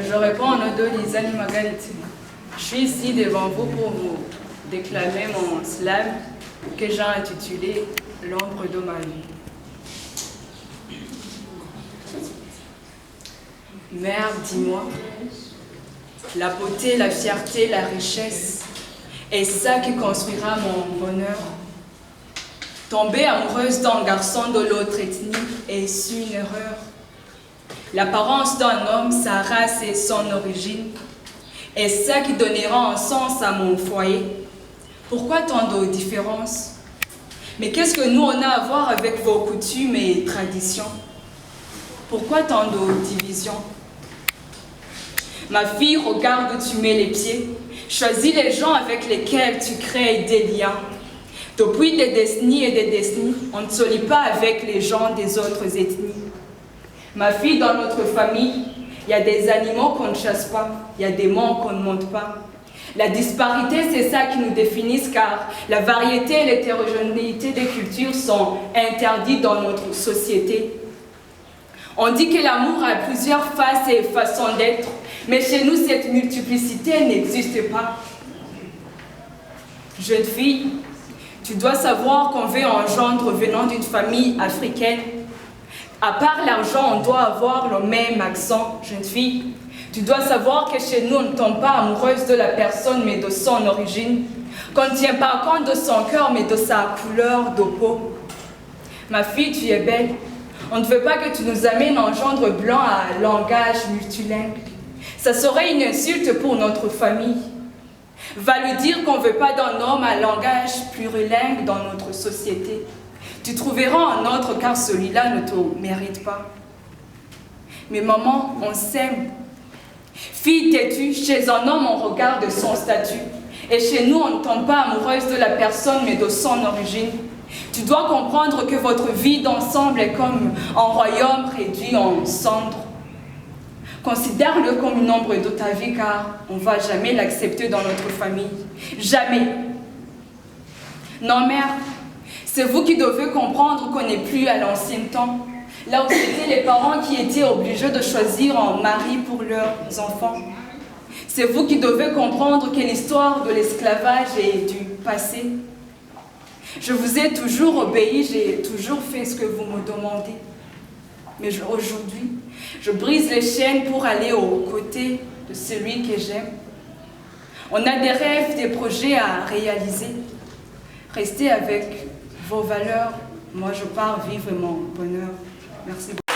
Je réponds en nom de Lizane Magaliti. Je suis ici devant vous pour vous déclamer mon slam que j'ai intitulé « L'ombre de ma vie ». Mère, dis-moi, la beauté, la fierté, la richesse est ça qui construira mon bonheur. Tomber amoureuse d'un garçon de l'autre ethnie est une erreur. L'apparence d'un homme, sa race et son origine est ça qui donnera un sens à mon foyer. Pourquoi tant de différences? Mais qu'est-ce que nous on a à voir avec vos coutumes et traditions? Pourquoi tant de divisions? Ma fille, regarde où tu mets les pieds. Choisis les gens avec lesquels tu crées des liens. Depuis des décennies et des décennies, on ne se lie pas avec les gens des autres ethnies. Ma fille, dans notre famille, il y a des animaux qu'on ne chasse pas, il y a des monts qu'on ne monte pas. La disparité, c'est ça qui nous définit, car la variété et l'hétérogénéité des cultures sont interdites dans notre société. On dit que l'amour a plusieurs faces et façons d'être, mais chez nous, cette multiplicité n'existe pas. Jeune fille, tu dois savoir qu'on veut un gendre venant d'une famille africaine. À part l'argent, on doit avoir le même accent, jeune fille. Tu dois savoir que chez nous, on ne tombe pas amoureuse de la personne, mais de son origine. Qu'on ne tient pas compte de son cœur, mais de sa couleur de peau. Ma fille, tu es belle. On ne veut pas que tu nous amènes un gendre blanc à langage multilingue. Ça serait une insulte pour notre famille. Va lui dire qu'on ne veut pas d'un homme à langage plurilingue dans notre société. Tu trouveras un autre car celui-là ne te mérite pas. Mais maman, on s'aime. Fille têtue, chez un homme, on regarde son statut. Et chez nous, on ne tombe pas amoureuse de la personne, mais de son origine. Tu dois comprendre que votre vie d'ensemble est comme un royaume réduit en cendres. Considère-le comme une ombre de ta vie, car on ne va jamais l'accepter dans notre famille. Jamais. Non, mère, c'est vous qui devez comprendre qu'on n'est plus à l'ancien temps, là où c'était les parents qui étaient obligés de choisir un mari pour leurs enfants. C'est vous qui devez comprendre que l'histoire de l'esclavage est du passé. Je vous ai toujours obéi, j'ai toujours fait ce que vous me demandez. Mais aujourd'hui, je brise les chaînes pour aller aux côtés de celui que j'aime. On a des rêves, des projets à réaliser. Restez avec vos valeurs. Moi, je pars vivre mon bonheur. Merci beaucoup.